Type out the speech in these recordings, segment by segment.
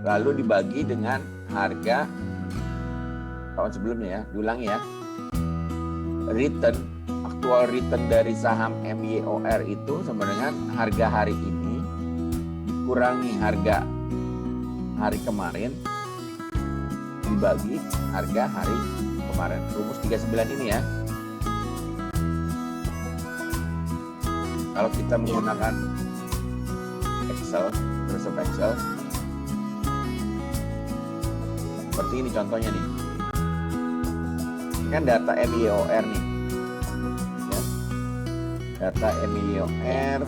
lalu dibagi dengan harga tahun sebelumnya ya. Diulangi ya. Aktual return dari saham MYOR itu sama dengan harga hari ini dikurangi harga hari kemarin dibagi harga hari kemarin. Rumus 39 ini ya. Kalau kita menggunakan Excel, Microsoft Excel, seperti ini contohnya nih. Ini kan data MYOR nih. Ya. Data MYOR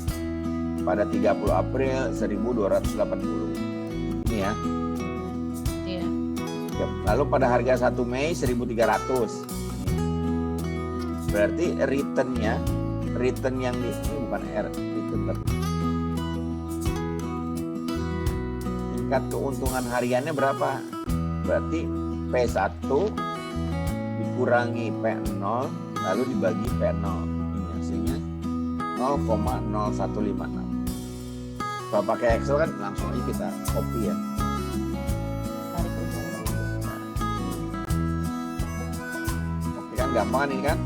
pada 30 April 1280. Ini ya. Iya. Lalu pada harga 1 Mei 1300. Berarti return yang ini bukan return tapi tingkat keuntungan hariannya berapa? Berarti P1 dikurangi P0 lalu dibagi P0. Ini hasilnya 0,0156. Kalau pakai Excel kan langsung aja kita copy ya. Oke kan gampang kan ini kan?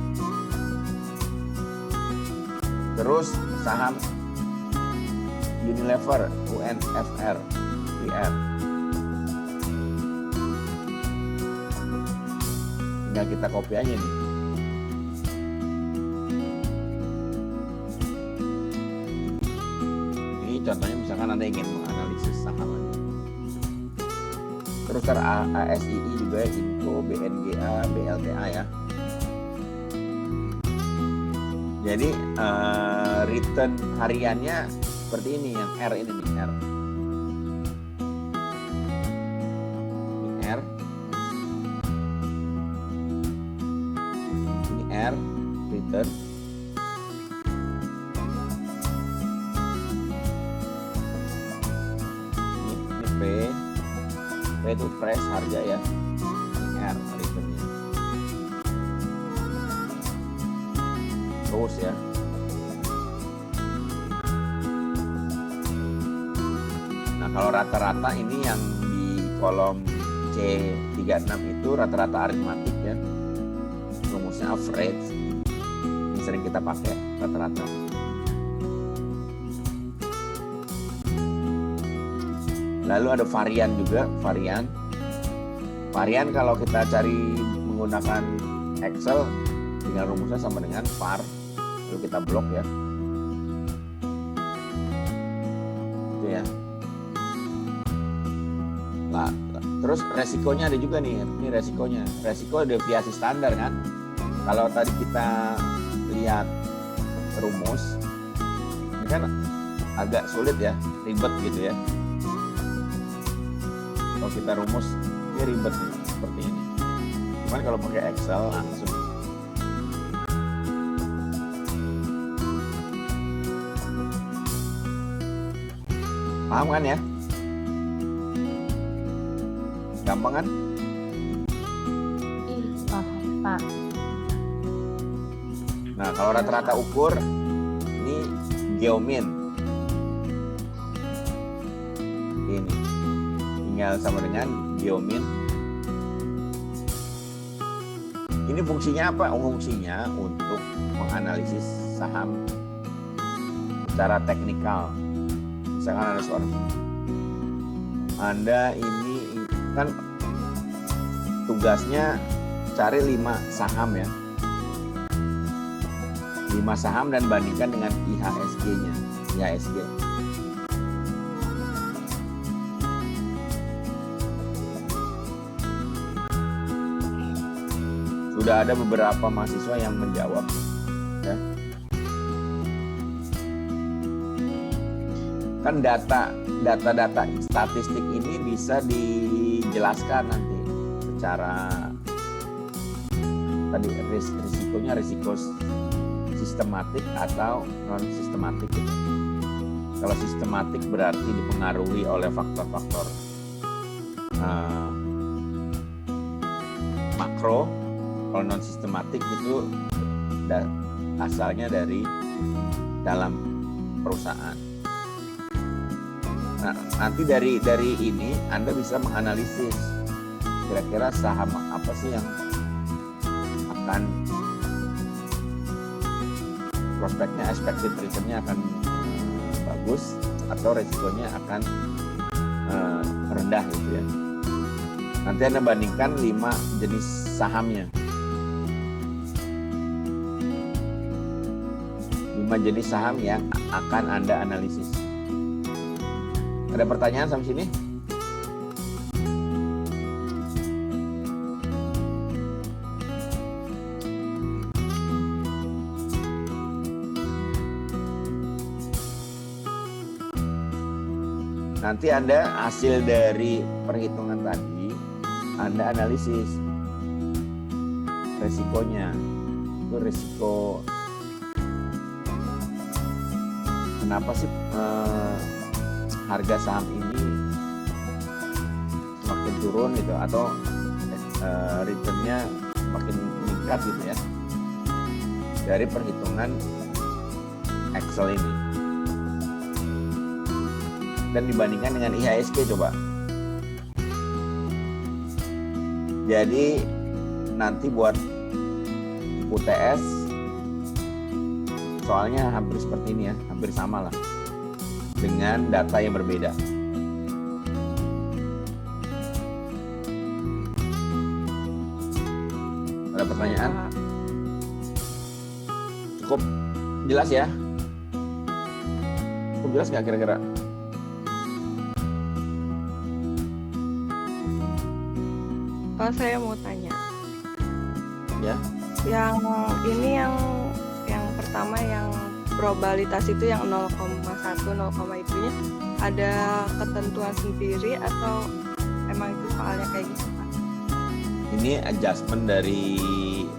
Terus saham Unilever, UNFR, WR. Tinggal kita copy aja nih. Ini contohnya misalkan Anda ingin menganalisis saham. Terus ASII juga ya, Inco, BNGA, BLTA ya. Jadi return hariannya seperti ini, yang R ini nih, R. Ini R. Ini R, return. Ini P. P itu price, harga ya. Ini R, returnnya. Terus ya. Nah kalau rata-rata ini yang di kolom C36 itu rata-rata aritmatik ya. Rumusnya average. Ini sering kita pakai rata-rata. Lalu ada varian juga, varian. Varian kalau kita cari menggunakan Excel tinggal rumusnya sama dengan var. Lalu kita blok ya. Itu ya. Nah, terus resikonya ada juga nih. Ini resikonya. Resiko deviasi standar kan. Kalau tadi kita lihat rumus, ini kan agak sulit ya, ribet gitu ya. Kalau kita rumus, ini ribet nih, seperti ini. Cuman kalau pakai Excel langsung. Paham kan ya? Gampang kan? Paham, Pak. Nah, kalau rata-rata ukur, ini geomin. Ini. Tinggal sama dengan geomin. Ini fungsinya apa? Fungsinya untuk menganalisis saham secara teknikal. Misalkan ada seorang Anda ini kan tugasnya cari 5 saham ya, 5 saham dan bandingkan dengan IHSG-nya, IHSG. Sudah ada beberapa mahasiswa yang menjawab ya. Kan data statistik ini bisa dijelaskan nanti secara tadi risikonya risiko sistematik atau non sistematik gitu. Kalau sistematik berarti dipengaruhi oleh faktor-faktor makro. Kalau non sistematik itu asalnya dari dalam perusahaan. Nah, nanti dari ini Anda bisa menganalisis kira-kira saham apa sih yang akan prospeknya, expected return-nya akan bagus atau resikonya akan rendah gitu ya. Nanti Anda bandingkan 5 jenis sahamnya. 5 jenis saham yang akan Anda analisis. Ada pertanyaan sampai sini? Nanti Anda hasil dari perhitungan tadi, Anda analisis resikonya. Itu resiko kenapa sih harga saham ini semakin turun gitu atau return-nya semakin meningkat gitu ya dari perhitungan Excel ini. Dan dibandingkan dengan IHSG coba. Jadi nanti buat UTS soalnya hampir seperti ini ya, hampir sama lah dengan data yang berbeda. Ada pertanyaan? Cukup jelas ya? Cukup jelas nggak kira-kira? Oh, saya mau tanya. Ya. Yang ini yang pertama yang probabilitas itu yang 0,1 0, itunya ada ketentuan sendiri atau emang itu soalnya kayak gitu Pak? Ini adjustment dari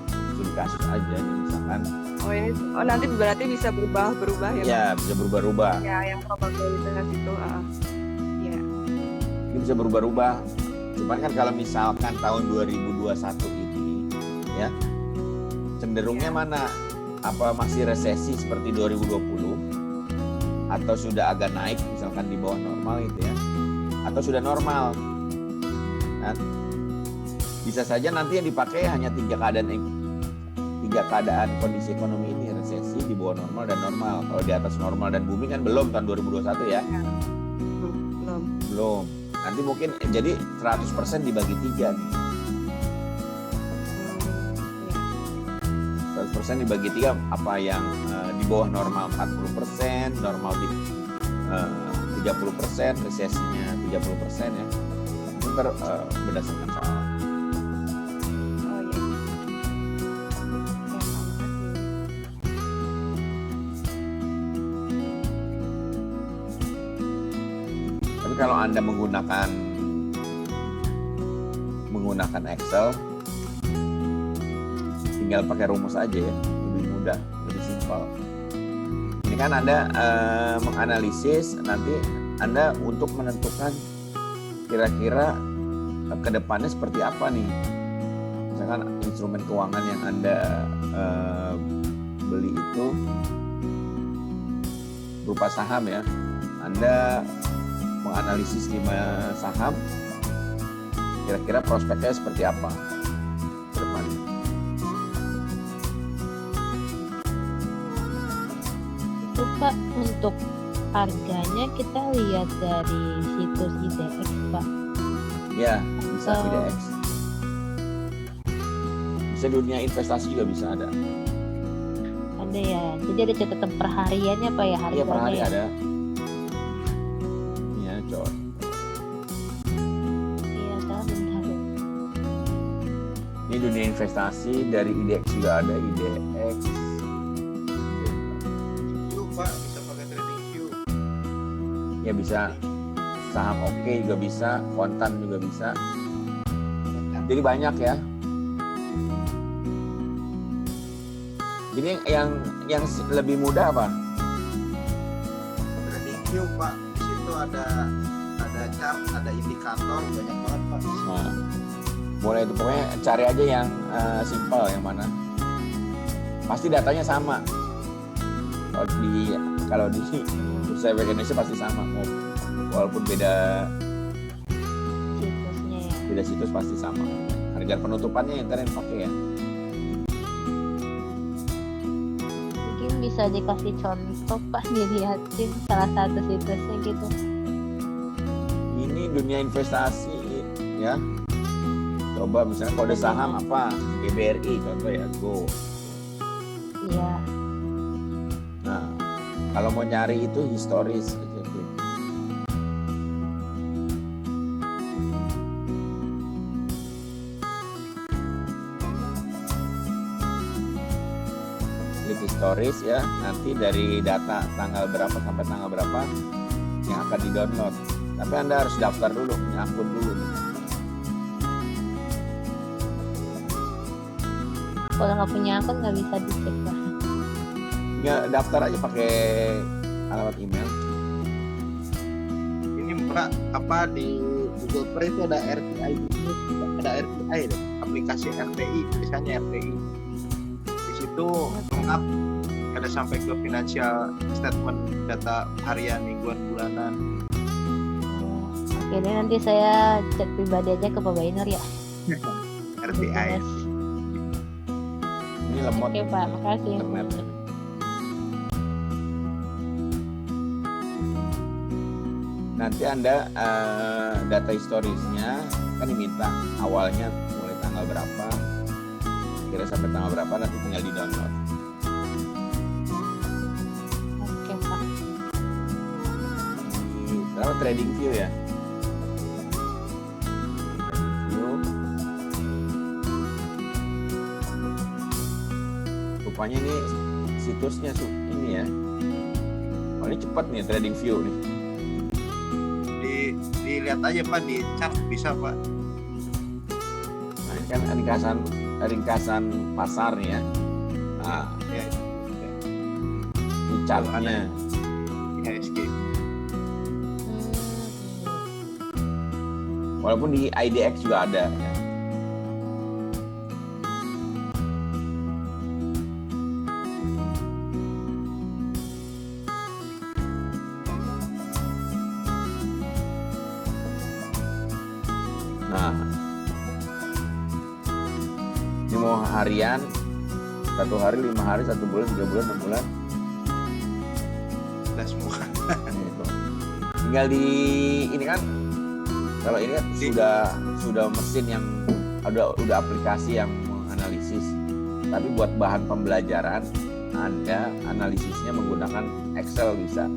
studi kasus aja nih, misalkan. Oh nanti berarti bisa berubah ya? Ya, bisa berubah-ubah. Ya, yang probabilitas itu. Ya. Ini bisa berubah-ubah. Cuman kan kalau misalkan tahun 2021 ini ya cenderungnya mana? Apa masih resesi seperti 2020 atau sudah agak naik misalkan di bawah normal gitu ya? Atau sudah normal? Nah, bisa saja nanti yang dipakai hanya tiga keadaan kondisi ekonomi ini, resesi, di bawah normal dan normal. Kalau di atas normal dan booming kan belum tahun 2021 ya? Belum. Nanti mungkin jadi 100% dibagi 3 nih. 100% dibagi 3 apa yang di bawah normal 40%, normal di 30%, resesinya 30% ya. Itu berdasarkan soal. Oh iya. Tapi kalau Anda menggunakan Excel, tinggal pakai rumus aja ya, lebih mudah, lebih simpel. Ini kan Anda menganalisis, nanti Anda untuk menentukan kira-kira ke depannya seperti apa nih. Misalkan instrumen keuangan yang Anda beli itu berupa saham ya. Anda menganalisis 5 saham, kira-kira prospeknya seperti apa ke depannya. Itu Pak, untuk harganya kita lihat dari situs IDX Pak. Ya, bisa Oh. IDX. Bisa dunia investasi juga bisa ada. Ada ya, jadi ada catatan perhariannya Pak ya, Iya, harganya per hari ya. ada. Iya, coy. Iya, salah bentar. Ini dunia investasi, dari IDX juga ada IDX. Pak bisa pakai trading view. Ya bisa, saham oke juga bisa, kontan juga bisa. Jadi banyak ya. Jadi yang lebih mudah apa? Trading view Pak, di situ ada chart, ada indikator, banyak banget Pak. Nah, boleh itu, pokoknya cari aja yang simple, yang mana pasti datanya sama. Kalau di Bursa Efek Indonesia pasti sama, mau walaupun beda situsnya ya. beda situs pasti sama. Harga penutupannya yang kalian pakai ya. Mungkin bisa dikasih contoh Pak, dilihatin salah satu situsnya gitu. Ini dunia investasi ya. Coba misalnya kode saham apa? BBRI contoh ya, Go. Iya. Nah, kalau mau nyari itu historis aja tuh. Klik historis ya, nanti dari data tanggal berapa sampai tanggal berapa yang akan di-download. Tapi Anda harus daftar dulu, punya akun dulu. Kalau nggak punya akun nggak bisa dicek Pak. Ya, daftar aja pakai alamat email. Ini Pak, apa di Google Play itu ada RTI dulu, ada RTI deh, aplikasi RTI, tulisannya RTI. Di situ lengkap, ada sampai ke financial statement, data harian, mingguan, bulanan. Oke deh, nanti saya chat pribadi aja ke Pak Bainur ya. RTI. Ini lemot Oke Pak, makasih. internetnya. Nanti Anda data historisnya kan diminta awalnya mulai tanggal berapa, kira sampai tanggal berapa, nanti tinggal di download. Oke Pak. Di Trading View ya. View. Rupanya ini situsnya ini ya. Oh, ini cepat nih Trading View nih. Dilihat aja Pak, di chart bisa Pak. Nah, ini kan ringkasan pasar nih ya. Nah, Ya, ini chartnya. IHSG. Walaupun di IDX juga ada ya. Nah, ini mau harian, 1 hari, 5 hari, 1 bulan, 3 bulan, 6 bulan. Ada semua. Gitu. Tinggal di ini kan, kalau ini kan sudah mesin yang udah aplikasi yang menganalisis. Tapi buat bahan pembelajaran, Anda analisisnya menggunakan Excel bisa.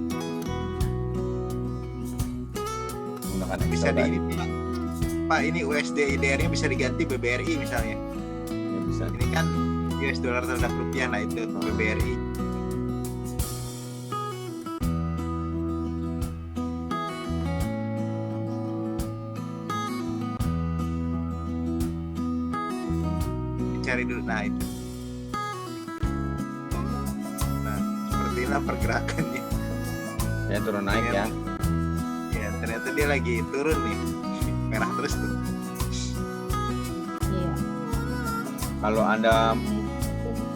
Menggunakan Bisa Excel di tadi. ini Pak, ini USD IDR-nya bisa diganti BBRI misalnya. Ya, bisa. Ini kan US dollar terhadap rupiah, nah itu BBRI. Dicari dulu, nah itu. Nah, seperti inilah pergerakannya. Ya turun naik ya. Ya, ternyata dia lagi turun nih. Merah terus tuh. Iya. Kalau Anda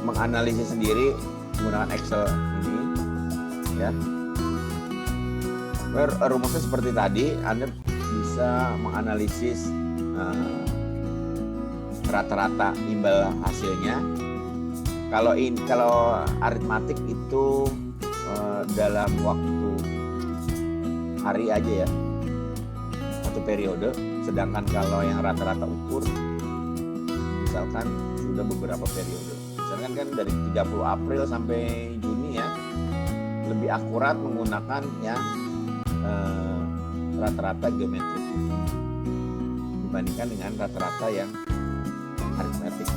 menganalisis sendiri menggunakan Excel ini ya. Rumusnya seperti tadi, Anda bisa menganalisis rata-rata imbal hasilnya. Kalau aritmatik itu dalam waktu hari aja ya, satu periode. Sedangkan kalau yang rata-rata ukur, misalkan sudah beberapa periode. Misalkan kan dari 30 April sampai Juni ya, lebih akurat menggunakan yang rata-rata geometrik dibandingkan dengan rata-rata yang aritmetik.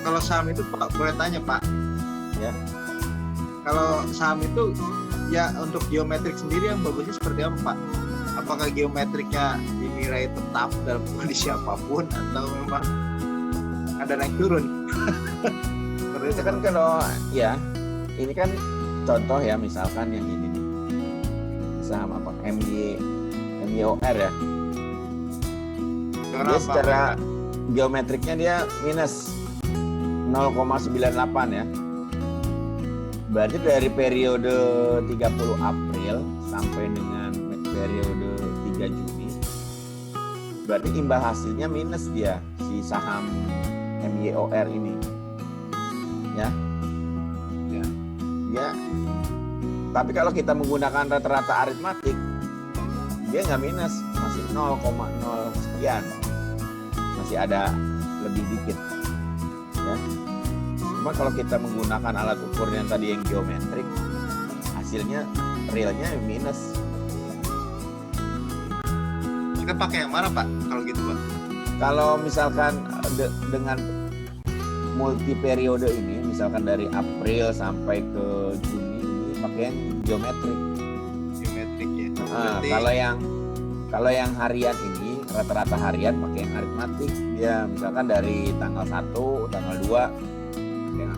Kalau saham itu Pak, boleh tanya Pak? Ya. Kalau saham itu ya untuk geometrik sendiri yang bagusnya seperti apa Pak? Apakah geometriknya dinilai tetap dalam kondisi apapun atau memang ada naik turun? Itu kan kalau ya ini kan contoh ya, misalkan yang ini nih saham apa MYOR ya. Dia secara geometriknya dia minus 0,98 ya. Berarti dari periode 30 April April sampai dengan periode 3 Juni, berarti imbal hasilnya minus dia si saham MYOR ini. Ya. Tapi kalau kita menggunakan rata-rata aritmatik, dia nggak minus, masih 0,0 sekian, masih ada lebih dikit. Ya. Cuma kalau kita menggunakan alat ukur yang tadi yang geometrik, hasilnya realnya minus. Kita pakai yang mana Pak kalau gitu Pak? Kalau misalkan dengan multi periode ini, misalkan dari April sampai ke Juni ini pakai yang geometrik. Geometrik ya. Nah, Berarti kalau yang harian ini rata-rata harian pakai yang aritmatik. Ya misalkan dari tanggal 1, tanggal 2 ya.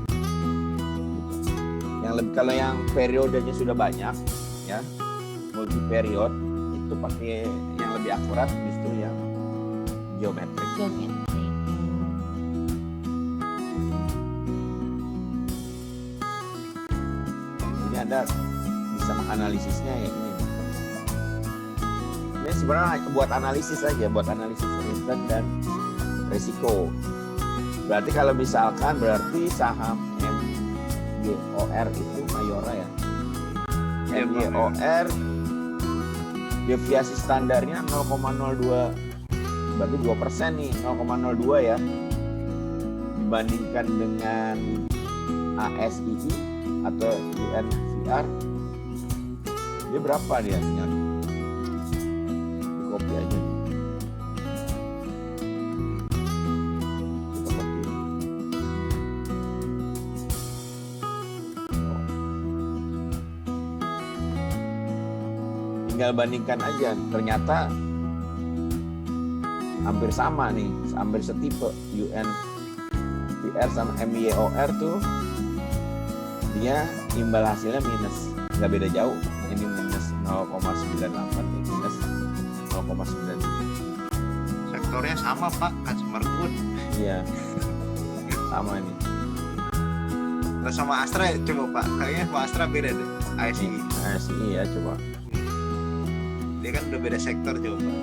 Yang lebih, kalau yang periodenya sudah banyak ya, multi period itu pakai yang lebih akurat justru yang geometrik. Geometrik. Ini Anda bisa menganalisisnya ya ini. Ini sebenarnya buat analisis saja, buat analisis return dan risiko. Berarti kalau misalkan berarti saham MYOR itu Mayora ya. Iya, Bang. MYOR deviasi standarnya 0,02, berarti 2% nih, 0,02 ya. Dibandingkan dengan ASII atau UNVR, dia berapa dia? Tinggal di copy aja. Kita copy. Oh. Tinggal bandingkan aja, ternyata hampir sama nih, hampir setipe. UNVR sama MYOR tuh dia imbal hasilnya minus, nggak beda jauh. Ini minus 0,98, ini minus 0,9. sektornya sama Pak, consumer good. Iya, sama ini. Terus sama Astra coba Pak, kayaknya sama Astra beda deh. ASI, ASI ya coba. dia kan udah beda sektor coba Pak.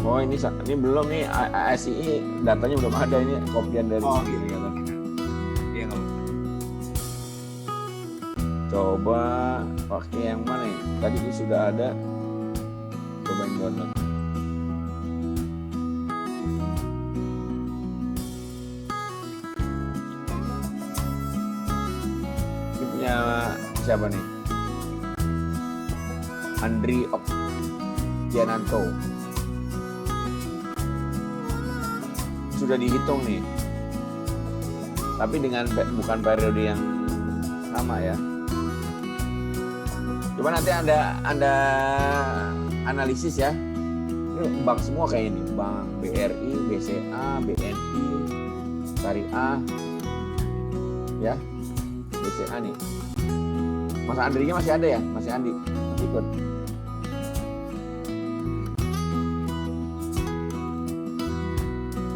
Oh ini belum nih, ASI datanya belum ada, ini kopian dari Oh, ini, gitu. ya kan? Iya nggak apa-apa. Coba pakai yang mana ya? Tadi itu sudah ada. Coba yang download. Ini punya siapa nih? Andri Oktiananto. Sudah dihitung nih. Tapi dengan bukan periode yang sama ya. Coba nanti Anda analisis ya. Ini bank semua kayak ini, bank BRI, BCA, BNI, Syariah, ya, BCA nih. Mas Andrinya masih ada ya, Mas Andi ikut.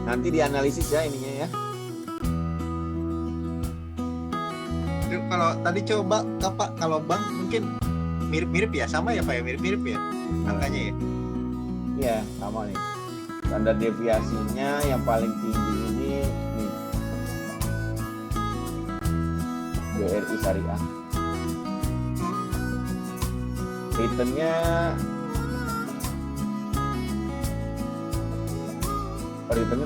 Nanti dianalisis ya ininya ya. Itu kalau tadi coba Pak, kalau bank mungkin mirip-mirip ya, sama ya Pak ya, mirip-mirip ya angkanya ya. Iya, sama nih. Standar deviasinya yang paling tinggi ini nih. BRI Syariah. Returnnya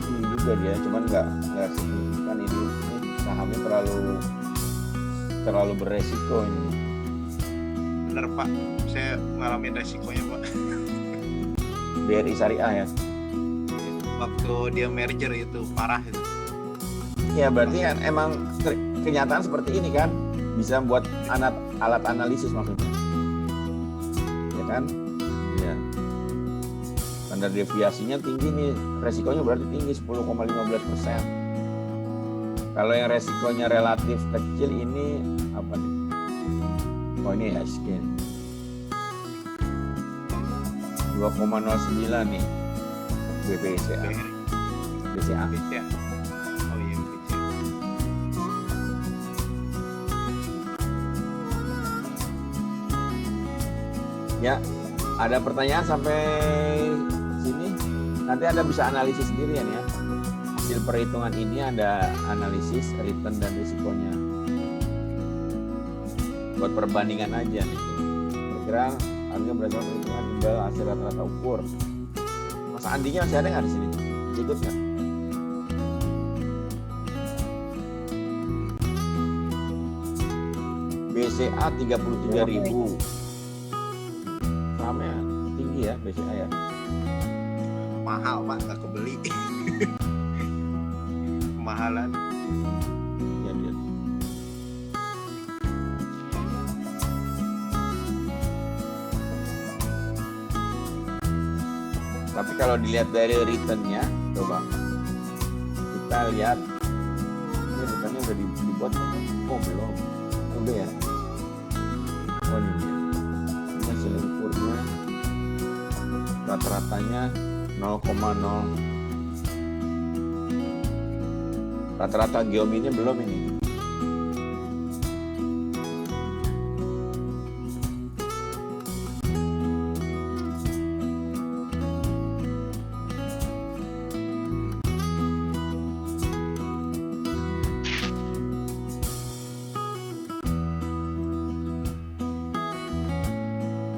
tinggi juga dia, cuman nggak signifikan ini sahamnya terlalu beresiko ini. Bener Pak, saya ngalamin resikonya Pak. BRI Syariah ya. Waktu dia merger itu parah itu. Ya berarti kan emang kenyataan seperti ini kan, bisa buat alat analisis maksudnya. Ya kan? Ya. Standar deviasinya tinggi nih, resikonya berarti tinggi 10,15%. Kalau yang resikonya relatif kecil ini apa nih? Oh ini HSG nih. 2,09 nih. BPCA, BRI, BCA. BCA. Oh iya, BCA. Ya, ada pertanyaan sampai sini? Nanti Anda bisa analisis sendirian ya. Hasil perhitungan ini ada analisis return dan risikonya. Buat perbandingan aja nih. Kira-kira harga berdasarkan perhitungan imbal hasil rata-rata ukur. Mas Andinya masih ada nggak di sini? Ikut nggak? BCA 33.000. Sahamnya tinggi ya BCA ya. Mahal Pak, nggak kebeli. Kemahalan. Ya, dia. Tapi kalau dilihat dari returnnya, coba kita lihat ini returnnya udah dibuat. Oh belum, udah ya. Oh ini dia. Ini hasil ukurnya rata-ratanya 0,0. Rata-rata geominnya belum ini.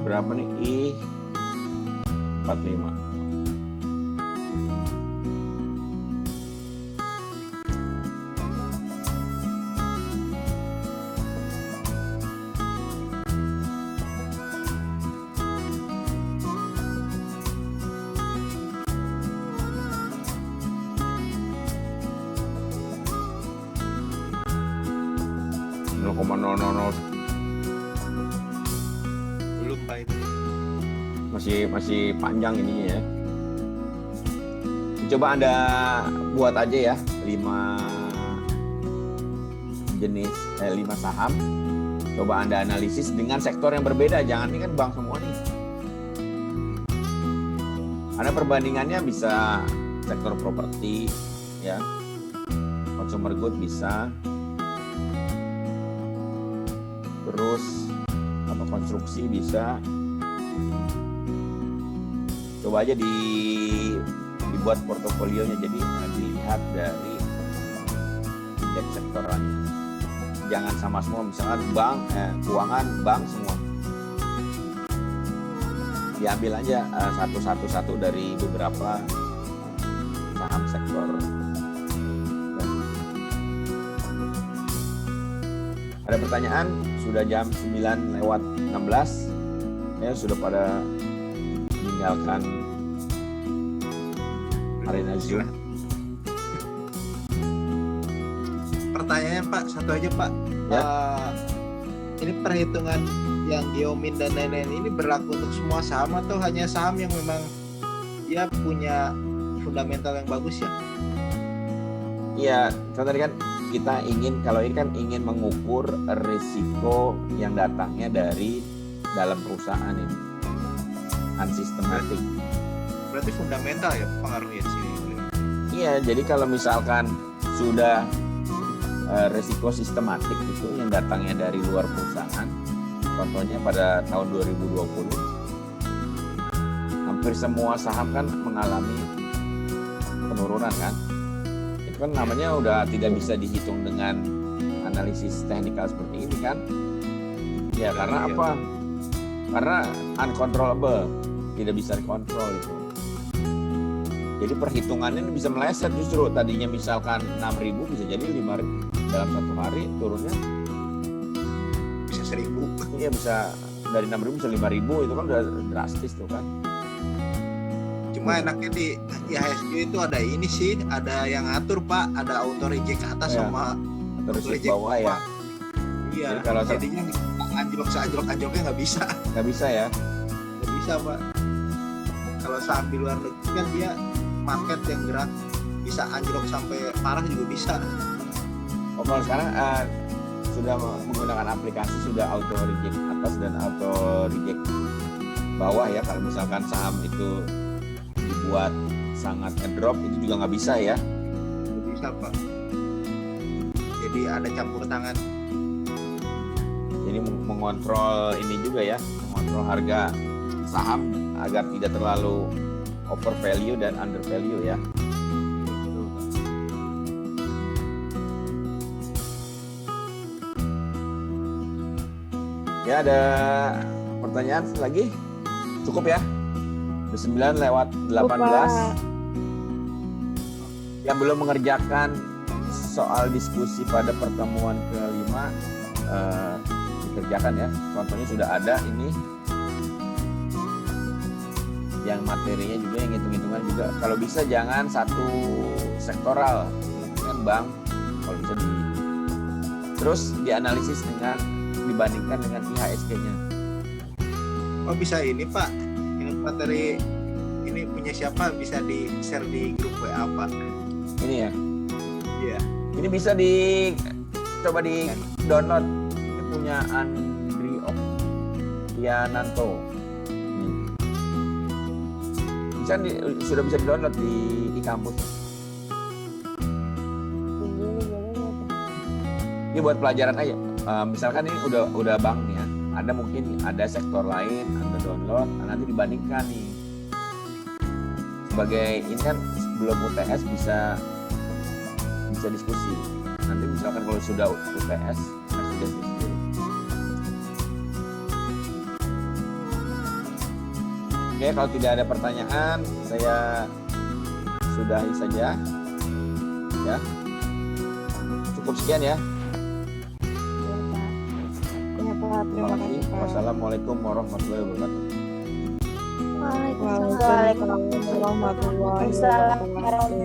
Berapa nih? I45. Belum Pak itu. Masih panjang ininya ya. Coba Anda buat aja ya 5 jenis 5 saham. Coba Anda analisis dengan sektor yang berbeda. Jangan ini kan bank semua nih. Anda perbandingannya bisa sektor properti ya. Consumer good bisa. Terus konstruksi bisa. Coba aja dibuat portofolionya, jadi dilihat dari indeks sektorannya. Jangan sama semua, misalkan bank, keuangan, bank semua. Diambil aja satu dari beberapa saham sektor. Ada pertanyaan? Sudah jam 9:16. Ya sudah pada meninggalkan arena Zoom. Pertanyaan Pak, satu aja Pak. Ya. Ini perhitungan yang geomin dan lain-lain ini berlaku untuk semua saham atau hanya saham yang memang dia punya fundamental yang bagus ya? Iya, tadi kan kita ingin mengukur risiko yang datangnya dari dalam perusahaan ini, unsystematic. Berarti fundamental ya pengaruhnya di sini. Iya, jadi kalau misalkan sudah risiko sistematik itu yang datangnya dari luar perusahaan, contohnya pada tahun 2020, hampir semua saham kan mengalami penurunan kan. Itu kan namanya udah tidak bisa dihitung dengan analisis teknikal seperti ini kan. Ya karena apa? Karena uncontrollable, tidak bisa dikontrol itu. Jadi perhitungannya bisa meleset justru. Tadinya misalkan 6.000 bisa jadi 5.000 dalam satu hari turunnya Bisa 1.000. Iya bisa dari 6.000 bisa 5.000, itu kan udah drastis tuh kan. Cuma enaknya di IHSG itu ada ini sih, ada yang ngatur Pak, ada auto reject ke atas Ya, sama Terus di reject bawah ya. Iya. Jadi kalau Jadinya anjlok-anjloknya nggak bisa. nggak bisa ya. Nggak bisa Pak. Kalau saham di luar negeri kan dia market yang gerak bisa anjlok sampai parah juga bisa. Oh kalau sekarang sudah menggunakan aplikasi sudah auto reject atas dan auto reject bawah ya. Kalau misalkan saham itu dibuat sangat ngedrop itu juga nggak bisa ya. Nggak bisa Pak. Jadi ada campur tangan. Jadi mengontrol ini juga ya, mengontrol harga saham agar tidak terlalu over value dan under value ya. Ya, ada pertanyaan lagi? Cukup ya? Udah 9:18. Yang belum mengerjakan soal diskusi pada pertemuan kelima dikerjakan ya. Contohnya sudah ada ini. Yang materinya juga, yang hitung-hitungan juga. Kalau bisa jangan satu sektoral, dengan bank, kalau bisa di. Terus dianalisis dibandingkan dengan IHSG-nya. Oh bisa ini Pak, ini materi ini punya siapa, bisa di share di grup WA Pak. Ini ya. Iya. Ini bisa coba di download. Ini punya Andri Oktiananto. Sudah bisa di download di kampus. Ini buat pelajaran aja. Misalkan ini udah bank nih ya. Ada mungkin ada sektor lain, Anda download, nanti dibandingkan nih. Sebagai ini kan sebelum UTS bisa diskusi. Nanti misalkan kalau sudah UTS, sudah diskusi. Oke, kalau tidak ada pertanyaan, saya sudahi saja. Ya. Cukup sekian ya. Terima kasih. Wassalamualaikum warahmatullahi wabarakatuh. Waalaikumsalam warahmatullahi wabarakatuh.